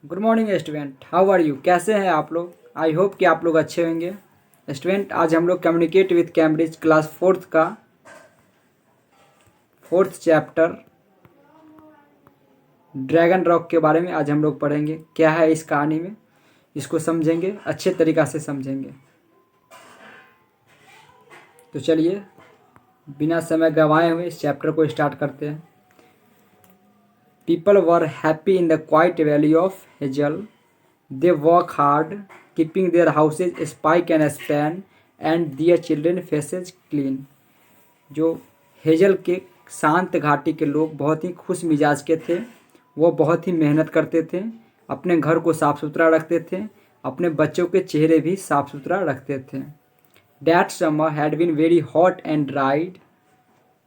Good morning student, how are you? कैसे हैं आप लोग? आई होप कि आप लोग अच्छे होंगे। स्टूडेंट, आज हम लोग communicate with Cambridge class fourth का फोर्थ चैप्टर ड्रैगन रॉक के बारे में आज हम लोग पढ़ेंगे। क्या है इस कहानी में, इसको समझेंगे, अच्छे तरीक़ा से समझेंगे। तो चलिए बिना समय गंवाए हुए इस चैप्टर को स्टार्ट करते हैं। People were happy in the quiet valley of Hazel. They work hard, keeping their houses spick and span, and their children faces clean. जो हेजल के शांत घाटी के लोग बहुत ही खुश मिजाज के थे। वो बहुत ही मेहनत करते थे, अपने घर को साफ़ सुथरा रखते थे, अपने बच्चों के चेहरे भी साफ़ सुथरा रखते थे। That summer had been very hot and dried,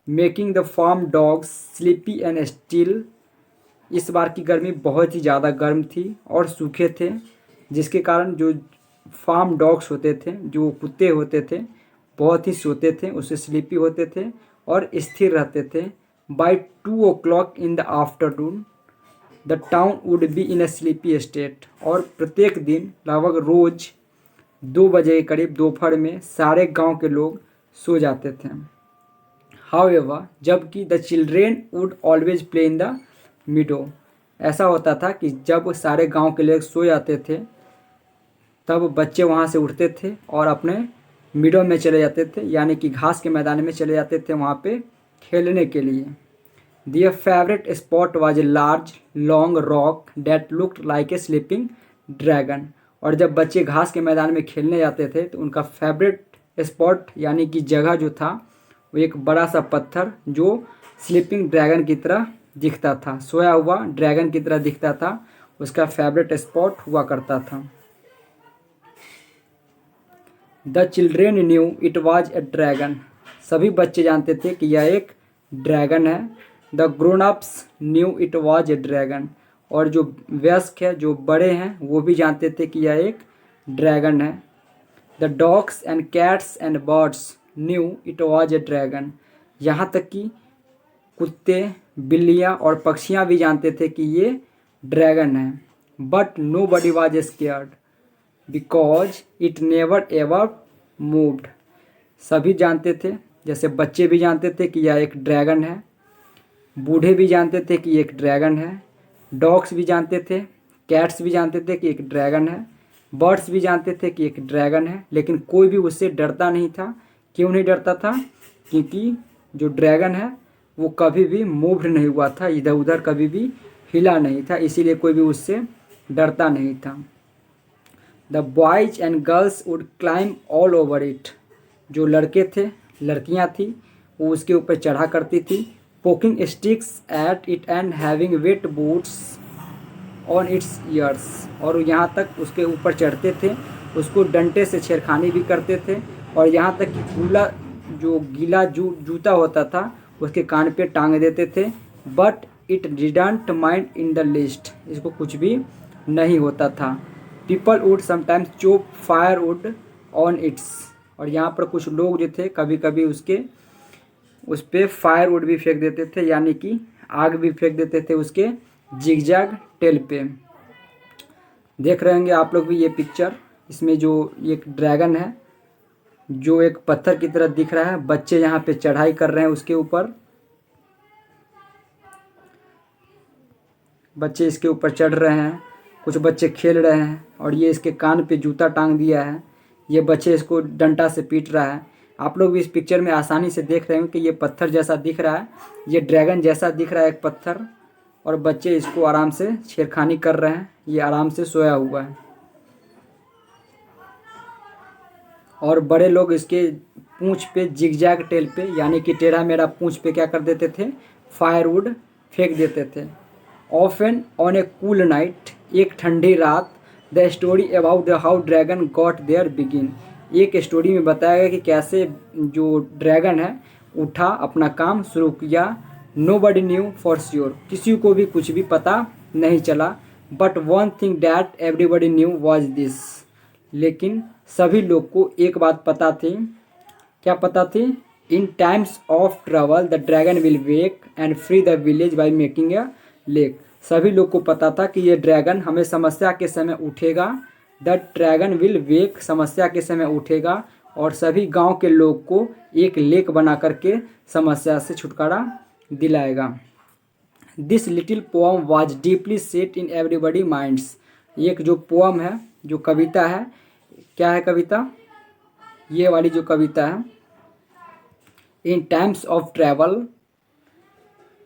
making the farm dogs sleepy and still. इस बार की गर्मी बहुत ही ज़्यादा गर्म थी और सूखे थे, जिसके कारण जो फार्म डॉग्स होते थे, जो कुत्ते होते थे, बहुत ही सोते थे, उससे स्लीपी होते थे और स्थिर रहते थे। By 2 o'clock in the afternoon the town would be in a sleepy state. और प्रत्येक दिन लगभग रोज़ 2 बजे के करीब दोपहर में सारे गांव के लोग सो जाते थे। हाउएवर, जबकि the children would always play in the meadow. ऐसा होता था कि जब सारे गांव के लोग सो जाते थे तब बच्चे वहां से उठते थे और अपने मिडो में चले जाते थे, यानी कि घास के मैदान में चले जाते थे वहां पे खेलने के लिए। Their favourite spot was a large long rock that looked like a sleeping dragon. और जब बच्चे घास के मैदान में खेलने जाते थे तो उनका फेवरेट स्पॉट यानी कि जगह जो था वो एक बड़ा सा पत्थर जो स्लीपिंग ड्रैगन की तरह दिखता था, सोया हुआ ड्रैगन की तरह दिखता था, उसका फेवरेट स्पॉट हुआ करता था। The children knew it was a dragon. सभी बच्चे जानते थे कि यह एक ड्रैगन है। The grown ups knew it was a dragon. और जो वयस्क है, जो बड़े हैं, वो भी जानते थे कि यह एक ड्रैगन है। The dogs and cats and birds knew it was a dragon. यहाँ तक कि कुत्ते, बिल्लियाँ और पक्षियाँ भी जानते थे कि ये ड्रैगन है। But nobody was scared because it never ever moved. सभी जानते थे, जैसे बच्चे भी जानते थे कि यह एक ड्रैगन है, बूढ़े भी जानते थे कि एक ड्रैगन है, डॉग्स भी जानते थे, कैट्स भी जानते थे कि एक ड्रैगन है, बर्ड्स भी जानते थे कि एक ड्रैगन है, लेकिन कोई भी उससे डरता नहीं था। क्यों नहीं डरता था? क्योंकि जो ड्रैगन है वो कभी भी मूव नहीं हुआ था, इधर उधर कभी भी हिला नहीं था, इसीलिए कोई भी उससे डरता नहीं था। The boys and girls would climb all over it. जो लड़के थे, लड़कियां थी, वो उसके ऊपर चढ़ा करती थी। Poking sticks at it and having wait boots on it's years. और यहाँ तक उसके ऊपर चढ़ते थे, उसको डंडे से छेड़खानी भी करते थे, और यहाँ तक कि गीला जूता होता था उसके कान पे टांग देते थे। But it didn't mind in the list. इसको कुछ भी नहीं होता था। People would sometimes chop fire would on it's. और यहाँ पर कुछ लोग जो थे कभी कभी उस पर फायर वुड भी फेंक देते थे, यानी कि आग भी फेंक देते थे उसके जिगजैग टेल पे। देख रहे होंगे आप लोग भी ये पिक्चर। इसमें जो एक ड्रैगन है जो एक पत्थर की तरह दिख रहा है, बच्चे यहाँ पे चढ़ाई कर रहे हैं उसके ऊपर। बच्चे इसके ऊपर चढ़ रहे हैं, कुछ बच्चे खेल रहे हैं, और ये इसके कान पे जूता टांग दिया है। ये बच्चे इसको डंडा से पीट रहा है। आप लोग भी इस पिक्चर में आसानी से देख रहे हैं कि ये पत्थर जैसा दिख रहा है, ये ड्रैगन जैसा दिख रहा है एक पत्थर, और बच्चे इसको आराम से छेड़खानी कर रहे हैं। ये आराम से सोया हुआ है, और बड़े लोग इसके पूंछ पे जिगजैग टेल पे, यानी कि टेढ़ा मेढ़ा पूंछ पे क्या कर देते थे? फायरवुड फेंक देते थे। Often on a cool night, एक ठंडी रात, the story about the how dragon got there begin. एक स्टोरी में बताया गया कि कैसे जो ड्रैगन है उठा, अपना काम शुरू किया। Nobody knew for sure, किसी को भी कुछ भी पता नहीं चला। But one thing that everybody knew was this. लेकिन सभी लोग को एक बात पता थी। क्या पता थी? In times of trouble the dragon will wake and free the village by making a lake. सभी लोग को पता था कि ये ड्रैगन हमें समस्या के समय उठेगा। द ड्रैगन विल वेक, समस्या के समय उठेगा और सभी गांव के लोग को एक लेक बना करके समस्या से छुटकारा दिलाएगा। This little poem was deeply set in everybody minds. एक जो पोअम है, जो कविता है, क्या है कविता, ये वाली जो कविता है, in times of travel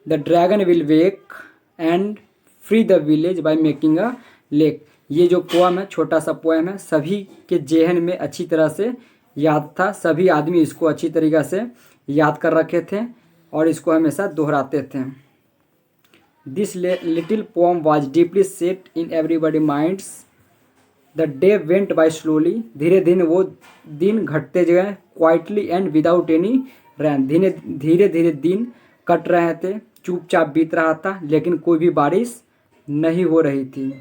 the dragon will wake and free the village by making a lake. ये जो पोएम है, छोटा सा पोएम है, सभी के जेहन में अच्छी तरह से याद था। सभी आदमी इसको अच्छी तरीक़ा से याद कर रखे थे और इसको हमेशा दोहराते थे। This little poem was deeply set in everybody minds. The day went by slowly, धीरे धीरे वो दिन घटते गए। क्वाइटली एंड विदाउट एनी रैन, धीरे धीरे दिन कट रहे थे, चुपचाप बीत रहा था, लेकिन कोई भी बारिश नहीं हो रही थी।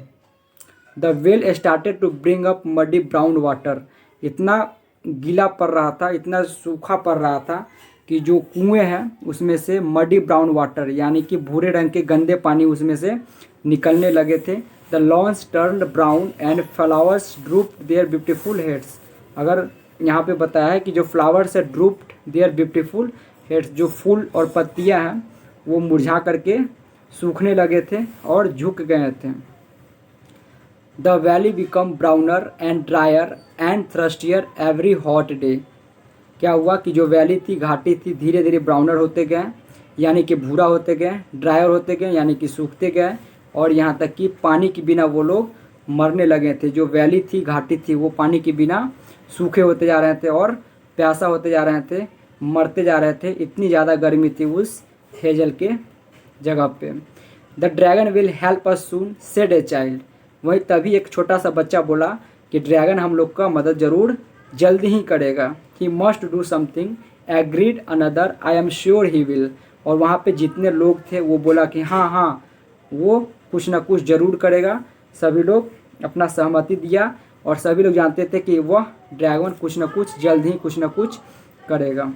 The well started to bring up muddy brown water, इतना गीला पड़ रहा था, इतना सूखा पड़ रहा था कि जो कुएं हैं उसमें से मडी ब्राउन वाटर यानी कि भूरे रंग के गंदे पानी उसमें से निकलने लगे थे। The lawns turned brown and flowers drooped their beautiful heads. अगर यहाँ पे बताया है कि जो फ्लावर्स है ड्रूप्ड देयर ब्यूटीफुल हेड्स, जो फूल और पत्तियाँ हैं वो मुरझा करके सूखने लगे थे और झुक गए थे। The valley become browner and drier and thirstier every hot day. क्या हुआ कि जो वैली थी, घाटी थी, धीरे धीरे ब्राउनर होते गए यानी कि भूरा होते गए, ड्रायर होते गए यानी कि सूखते गए, और यहाँ तक कि पानी के बिना वो लोग मरने लगे थे। जो वैली थी, घाटी थी, वो पानी के बिना सूखे होते जा रहे थे और प्यासा होते जा रहे थे, मरते जा रहे थे। इतनी ज़्यादा गर्मी थी उस हेजल के जगह पे। The dragon will help us soon said a child. वहीं तभी एक छोटा सा बच्चा बोला कि ड्रैगन हम लोग का मदद ज़रूर जल्दी ही करेगा। He must do something agreed another, I am sure he will. और वहाँ पे जितने लोग थे वो बोला कि हाँ हाँ वो कुछ ना कुछ ज़रूर करेगा। सभी लोग अपना सहमति दिया और सभी लोग जानते थे कि वह ड्रैगन कुछ ना कुछ जल्द ही कुछ ना कुछ करेगा।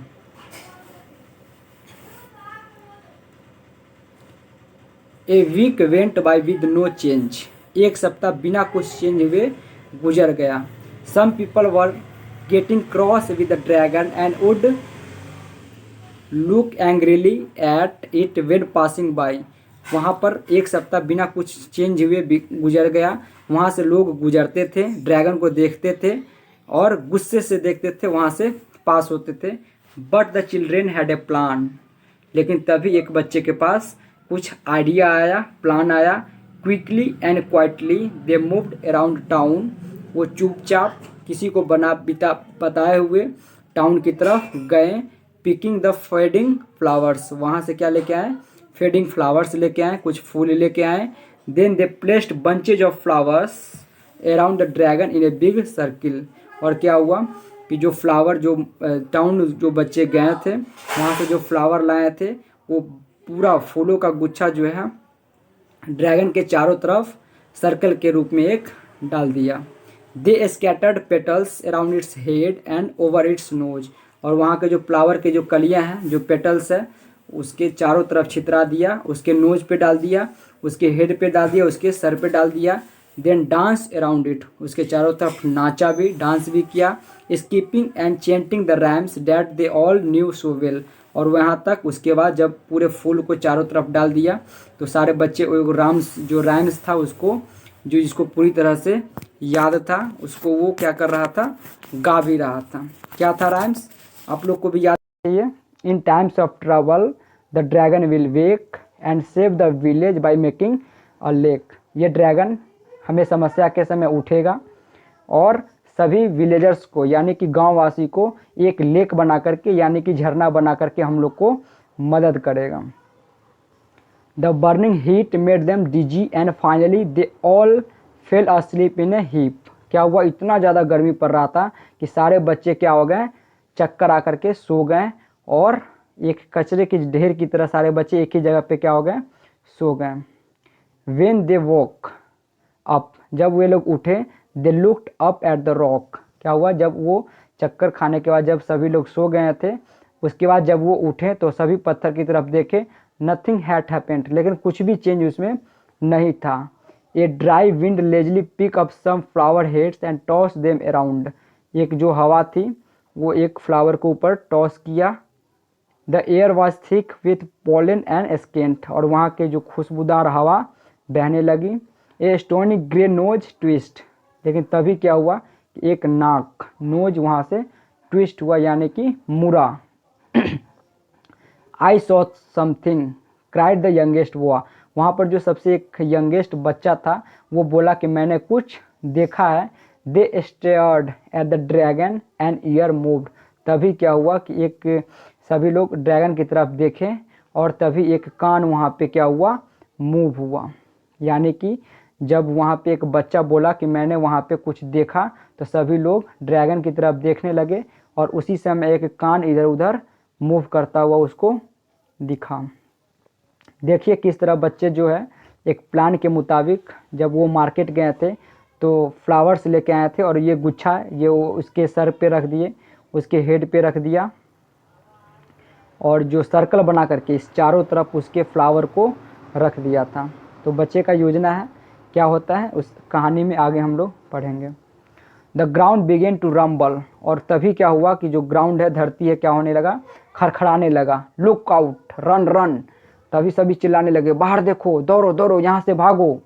A week went by with no change. एक सप्ताह बिना कुछ चेंज हुए गुजर गया। Some people were getting cross with the dragon and would look angrily at it when passing by. वहाँ पर एक सप्ताह बिना कुछ चेंज हुए गुजर गया। वहाँ से लोग गुजरते थे, ड्रैगन को देखते थे और गुस्से से देखते थे, वहाँ से पास होते थे। But the children had a plan. लेकिन तभी एक बच्चे के पास कुछ आइडिया आया, प्लान आया। Quickly and quietly they moved around town. वो चुपचाप किसी को बताए हुए टाउन की तरफ गए। पिकिंग द फेडिंग फ्लावर्स, वहाँ से क्या लेके आए, फेडिंग फ्लावर्स लेके आए, कुछ फूल लेके आए। Then they placed bunches of flowers around the dragon in a big circle. और क्या हुआ कि जो फ्लावर, जो टाउन जो बच्चे गए थे, वहाँ से जो फ्लावर लाए थे वो पूरा फूलों का गुच्छा जो है ड्रैगन के चारों तरफ सर्कल के रूप में एक डाल दिया। They scattered petals around its head and over its nose. और वहाँ के जो फ्लावर के जो कलियाँ हैं, जो पेटल्स है, उसके चारों तरफ छितरा दिया, उसके नोज पे डाल दिया, उसके हेड पे डाल दिया, उसके सर पे डाल दिया। देन डांस अराउंड इट, उसके चारों तरफ नाचा भी, डांस भी किया। Skipping and chanting the rhymes that they all knew so well. और वहाँ तक उसके बाद जब पूरे फूल को चारों तरफ डाल दिया तो सारे बच्चे जो रैम्स था उसको, जो जिसको पूरी तरह से याद था, उसको वो क्या कर रहा था, गा भी रहा था। क्या था रैम्स, आप लोग को भी याद चाहिए। In times of trouble the dragon will wake and save the village by making a lake. ये ड्रैगन हमें समस्या के समय उठेगा और सभी विलेजर्स को यानी कि गांववासी को एक लेक बना करके यानी कि झरना बना करके हम लोग को मदद करेगा। The burning heat made them dizzy and finally they all fell asleep in a heap. क्या हुआ, इतना ज़्यादा गर्मी पड़ रहा था कि सारे बच्चे क्या हो गए, चक्कर आकर के सो गए और एक कचरे की ढेर की तरह सारे बच्चे एक ही जगह पे क्या हो गए, सो गए। व्हेन दे वॉक अप, जब वे लोग उठे, they looked up at the rock. क्या हुआ, जब वो चक्कर खाने के बाद जब सभी लोग सो गए थे, उसके बाद जब वो उठे तो सभी पत्थर की तरफ देखे। नथिंग हैड हैपेंड, लेकिन कुछ भी चेंज उसमें नहीं था। A dry wind lazily pick up some flower heads and toss them around. एक जो हवा थी वो एक फ्लावर को ऊपर टॉस किया। The air was thick with pollen and scent, और वहाँ के जो खुशबूदार हवा बहने लगी। A stony grey nose twist, लेकिन तभी क्या हुआ कि एक नाक नोज वहाँ से ट्विस्ट हुआ यानी कि मुड़ा। I saw something cried the youngest boy, वहाँ पर जो सबसे एक यंगेस्ट बच्चा था वो बोला कि मैंने कुछ देखा है। They stared at the dragon and ear moved, तभी क्या हुआ कि एक सभी लोग ड्रैगन की तरफ देखें और तभी एक कान वहाँ पे क्या हुआ, मूव हुआ। यानी कि जब वहाँ पे एक बच्चा बोला कि मैंने वहाँ पे कुछ देखा तो सभी लोग ड्रैगन की तरफ देखने लगे और उसी समय एक कान इधर उधर मूव करता हुआ उसको दिखा। देखिए किस तरह बच्चे जो है एक प्लान के मुताबिक जब वो मार्केट गए थे तो फ्लावर्स लेके आए थे और ये गुच्छा ये वो उसके सर पे रख दिए, उसके हेड पे रख दिया और जो सर्कल बना करके इस चारों तरफ उसके फ्लावर को रख दिया था। तो बच्चे का योजना है, क्या होता है उस कहानी में आगे हम लोग पढ़ेंगे। The ground began to rumble, और तभी क्या हुआ कि जो ग्राउंड है धरती है क्या होने लगा, खड़खड़ाने लगा। लुक आउट रन रन, तभी सभी चिल्लाने लगे बाहर देखो, दौड़ो दौड़ो, यहाँ से भागो।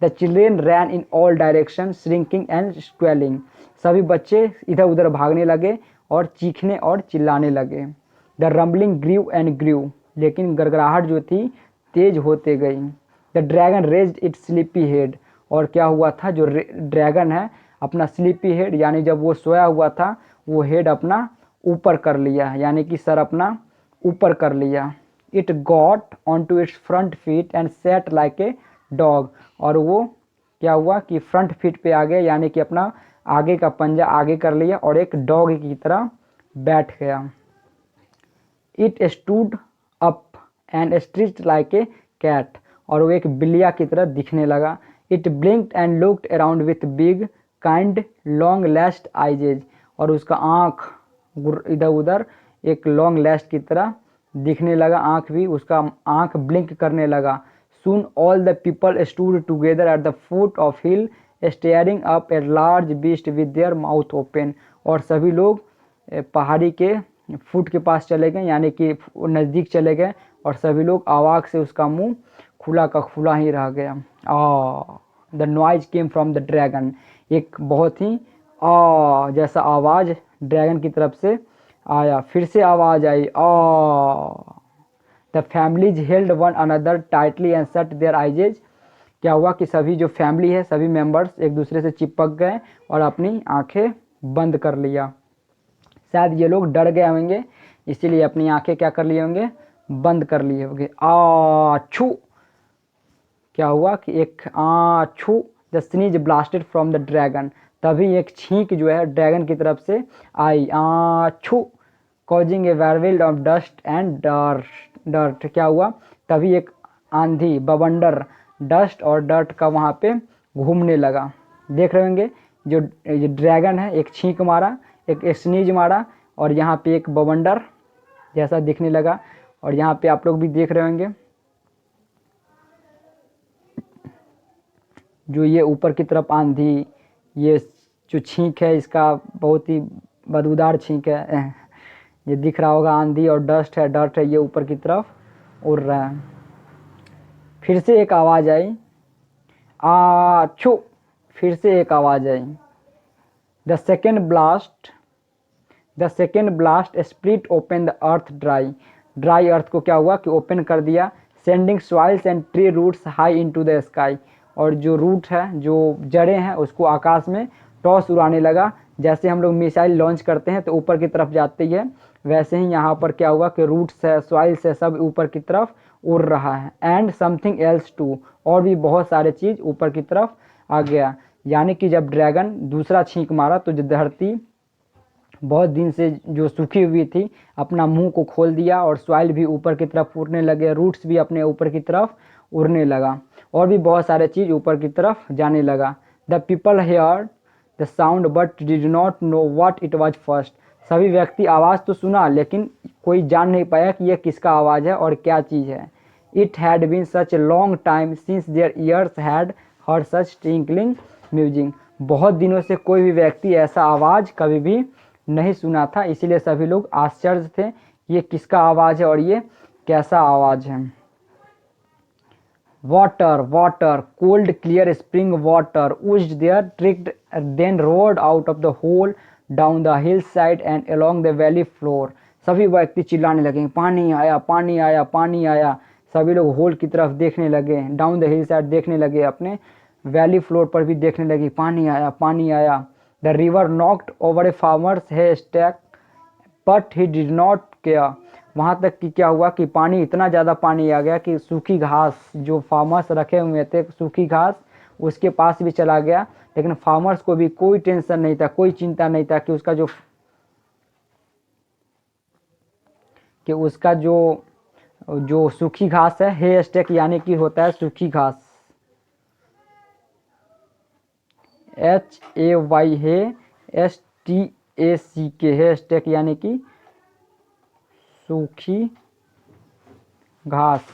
The children ran in all direction shrinking and squealing, सभी बच्चे इधर उधर भागने लगे और चीखने और चिल्लाने लगे। The rumbling grew and grew, लेकिन गड़गड़ाहट जो थी तेज होते गई। The dragon raised its sleepy head, और क्या हुआ था जो ड्रैगन है अपना स्लीपी हेड यानी जब वो सोया हुआ था वो हेड अपना ऊपर कर लिया यानी कि सर अपना ऊपर कर लिया। It got on to its front feet and sat like a dog, और वो क्या हुआ कि फ्रंट फीट पे आ गया यानी कि अपना आगे का पंजा आगे कर लिया और एक डॉग की तरह बैठ गया। It stood up and stretched like a cat, और वो एक बिल्लिया की तरह दिखने लगा। It blinked and looked around with big kind long lashed eyes, और उसका आँख इधर उधर एक लॉन्ग लैश्ड की तरह दिखने लगा, आँख भी उसका आँख ब्लिंक करने लगा। सून all the people stood together at the foot of hill steering up a large beast with their mouth open, और सभी लोग पहाड़ी के फुट के पास चले गए यानी कि नज़दीक चले गए और सभी लोग आवाज़ से उसका मुंह खुला का खुला ही रह गया। The noise came from the dragon, एक बहुत ही जैसा आवाज़ ड्रैगन की तरफ से आया। फिर से आवाज़ आई the families held one another tightly and shut their eyes, क्या हुआ कि सभी जो फैमिली है सभी मेंबर्स एक दूसरे से चिपक गए और अपनी आंखें बंद कर लिया। शायद ये लोग डर गए होंगे इसीलिए अपनी आंखें क्या कर लिए होंगे, बंद कर लिए होंगे। छू, क्या हुआ कि एक छू the sneeze blasted from the dragon, तभी एक छींक जो है ड्रैगन की तरफ से आई। छू कॉजिंग ए व्हायरविल ऑफ डस्ट एंड डर्ट, क्या हुआ तभी एक आंधी बवंडर डस्ट और डर्ट का वहाँ पे घूमने लगा। देख रहे होंगे जो ड्रैगन है एक छींक मारा, एक स्नीज मारा और यहाँ पे एक बवंडर जैसा दिखने लगा, और यहाँ पे आप लोग भी देख रहे होंगे जो ये ऊपर की तरफ आंधी, ये जो छींक है इसका बहुत ही बदबूदार छींक है, ये दिख रहा होगा। आंधी और डस्ट है ये ऊपर की तरफ उड़ रहा है। फिर से एक आवाज़ आई छू, फिर से एक आवाज़ आई। The second blast split open the earth dry earth को क्या हुआ कि ओपन कर दिया। Sending soils and tree roots high into the sky, और जो रूट है जो जड़ें हैं उसको आकाश में टॉस उड़ाने लगा। जैसे हम लोग मिसाइल लॉन्च करते हैं तो ऊपर की तरफ जाती है, वैसे ही यहाँ पर क्या हुआ कि रूट्स है सॉइल्स है सब ऊपर की तरफ उड़ रहा है। एंड समथिंग एल्स टू, और भी बहुत सारे चीज़ ऊपर की तरफ आ गया। यानी कि जब ड्रैगन दूसरा छींक मारा तो जो धरती बहुत दिन से जो सूखी हुई थी अपना मुंह को खोल दिया और सॉइल भी ऊपर की तरफ उड़ने लगे, रूट्स भी अपने ऊपर की तरफ उड़ने लगा और भी बहुत सारे चीज़ ऊपर की तरफ जाने लगा। The people heard the sound but did not know what it was first, सभी व्यक्ति आवाज़ तो सुना लेकिन कोई जान नहीं पाया कि यह किसका आवाज़ है और क्या चीज़ है। It had been such a long time since their ears had heard such tinkling music. बहुत दिनों से कोई भी व्यक्ति ऐसा आवाज़ कभी भी नहीं सुना था, इसीलिए सभी लोग आश्चर्य थे ये किसका आवाज़ है और ये कैसा आवाज़ है। Water, water, cold clear spring water oozed there, tricked, then roared out of the hole down the hillside and along the valley floor. सभी व्यक्ति चिल्लाने लगे, पानी आया, पानी आया, पानी आया। सभी लोग होल की तरफ देखने लगे, डाउन द हिल साइड देखने लगे, अपने वैली फ्लोर पर भी देखने लगे, पानी आया, पानी आया। The river knocked over a farmer's haystack but he did not care. वहाँ तक कि क्या हुआ कि पानी, इतना ज़्यादा पानी आ गया कि सूखी घास जो फार्मर्स रखे हुए थे, सूखी घास उसके पास भी चला गया, लेकिन फार्मर्स को भी कोई टेंशन नहीं था, कोई चिंता नहीं था कि उसका जो सूखी घास है, हे स्टेक यानी कि होता है सूखी घास, HAY हे STACK, हे स्टेक यानी कि सूखी घास।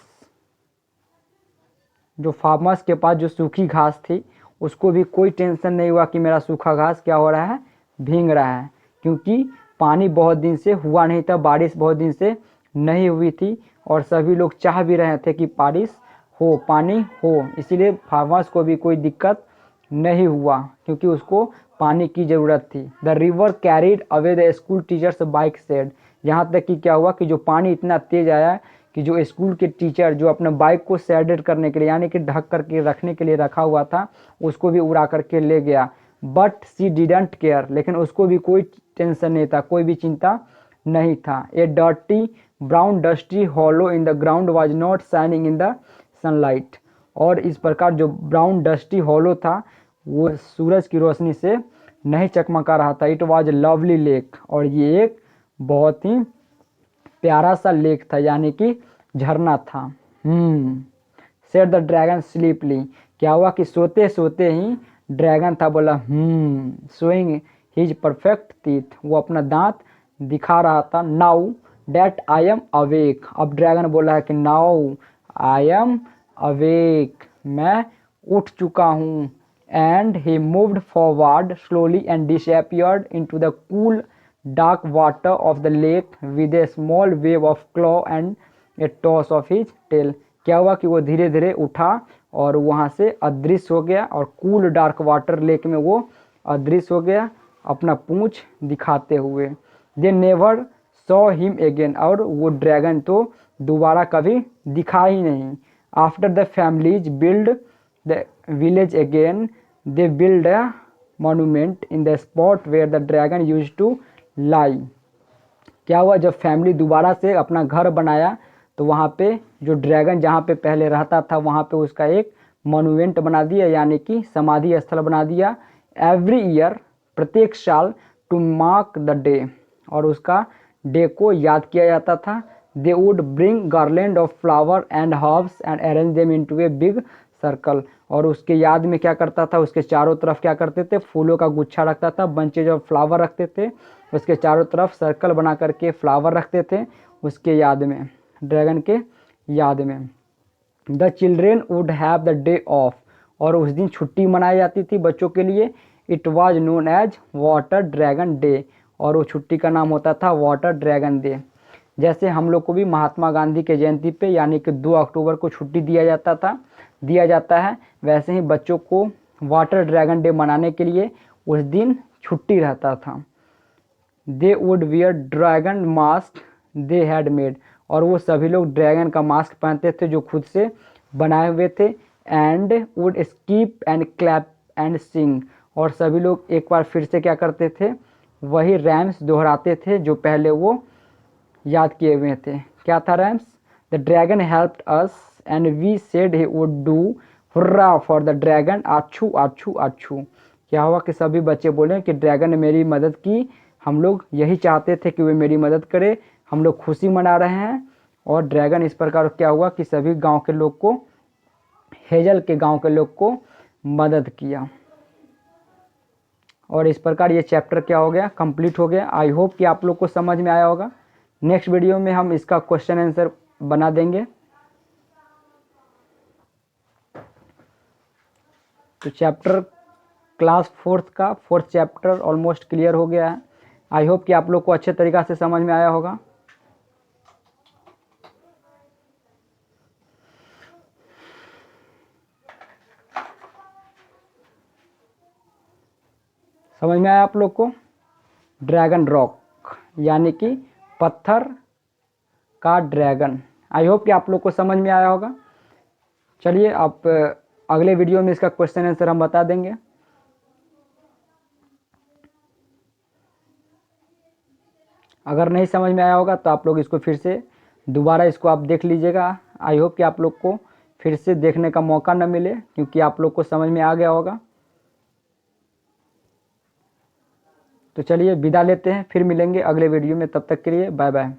जो फार्मर्स के पास जो सूखी घास थी उसको भी कोई टेंशन नहीं हुआ कि मेरा सूखा घास क्या हो रहा है, भीग रहा है, क्योंकि पानी बहुत दिन से हुआ नहीं था, बारिश बहुत दिन से नहीं हुई थी और सभी लोग चाह भी रहे थे कि बारिश हो, पानी हो, इसीलिए फार्मर्स को भी कोई दिक्कत नहीं हुआ क्योंकि उसको पानी की ज़रूरत थी। The river carried away the school teachers bike said. यहाँ तक कि क्या हुआ कि जो पानी इतना तेज़ आया कि जो स्कूल के टीचर जो अपने बाइक को शेडेड करने के लिए यानी कि ढक करके रखने के लिए रखा हुआ था उसको भी उड़ा करके ले गया। बट सी डिडंट केयर, लेकिन उसको भी कोई टेंशन नहीं था, कोई भी चिंता नहीं था। A dirty brown dusty hollow in the ground was not shining in the sunlight. और इस प्रकार जो ब्राउन डस्टी हॉलो था वो सूरज की रोशनी से नहीं चकमका रहा था। इट वाज लवली लेक, और ये एक बहुत ही प्यारा सा लेक था यानी कि झरना था। Said the dragon sleepily. क्या हुआ कि सोते सोते ही ड्रैगन था बोला शोइंग हिज परफेक्ट टीथ, वो अपना दांत दिखा रहा था। Now that I am awake, अब ड्रैगन बोला है कि नाउ आई एम अवेक, मैं उठ चुका हूँ। And he moved forward slowly and disappeared into the cool dark water of the lake with a small wave of claw and a toss of his tail। क्या हुआ कि वो धीरे धीरे उठा और वहाँ से अदृश्य हो गया और कूल डार्क वाटर लेक में वो अदृश्य हो गया अपना पूंछ दिखाते हुए। They never saw him again, और वो ड्रैगन तो दोबारा कभी दिखा ही नहीं। After the families build the village again they build a monument in the spot where the dragon used to lie। क्या हुआ जब फैमिली दोबारा से अपना घर बनाया तो वहाँ पे जो ड्रैगन जहाँ पे पहले रहता था वहाँ पे उसका एक मोन्यूमेंट बना दिया यानी कि समाधि स्थल बना दिया। एवरी ईयर, प्रत्येक साल, टू मार्क द डे, और उसका डे को याद किया जाता था। They would bring garland of flower and herbs and arrange them into a big circle, और उसके याद में क्या करता था, उसके चारों तरफ क्या करते थे, फूलों का गुच्छा रखता था, बंचेज ऑफ फ्लावर रखते थे, उसके चारों तरफ सर्कल बना करके फ्लावर रखते थे उसके याद में, ड्रैगन के याद में। The children would have the day of, और उस दिन छुट्टी मनाई जाती थी बच्चों के लिए। It was known as water dragon day, और वो छुट्टी का नाम होता था वाटर ड्रैगन डे। जैसे हम लोग को भी महात्मा गांधी के जयंती पे यानी कि 2 अक्टूबर को छुट्टी दिया जाता है, वैसे ही बच्चों को वाटर ड्रैगन डे मनाने के लिए उस दिन छुट्टी रहता था। They would wear dragon mask they had made, और वो सभी लोग ड्रैगन का मास्क पहनते थे जो खुद से बनाए हुए थे। And would skip and clap and सिंग, और सभी लोग एक बार फिर से क्या करते थे, वही रैम्स दोहराते थे जो पहले वो याद किए हुए थे। क्या था रैम्स? The dragon helped us and we said he would do hurrah for the dragon, achoo achoo achoo. क्या हुआ कि सभी बच्चे बोले कि ड्रैगन ने मेरी मदद की, हम लोग यही चाहते थे कि वे मेरी मदद करे, हम लोग खुशी मना रहे हैं। और ड्रैगन इस प्रकार क्या हुआ कि सभी गांव के लोग को, हेजल के गांव के लोग को मदद किया। और इस प्रकार ये चैप्टर क्या हो गया, कंप्लीट हो गया। आई होप कि आप लोग को समझ में आया होगा। नेक्स्ट वीडियो में हम इसका क्वेश्चन आंसर बना देंगे। तो चैप्टर क्लास 4th का 4th चैप्टर ऑलमोस्ट क्लियर हो गया है। आई होप कि आप लोग को अच्छे तरीक़ा से समझ में आया होगा। समझ में आया आप लोग को? ड्रैगन रॉक यानी कि पत्थर का ड्रैगन। आई होप कि आप लोग को समझ में आया होगा। चलिए आप अगले वीडियो में इसका क्वेश्चन आंसर हम बता देंगे। अगर नहीं समझ में आया होगा तो आप लोग इसको फिर से दोबारा इसको आप देख लीजिएगा। आई होप कि आप लोग को फिर से देखने का मौका न मिले, क्योंकि आप लोग को समझ में आ गया होगा। तो चलिए विदा लेते हैं, फिर मिलेंगे अगले वीडियो में। तब तक के लिए बाय बाय।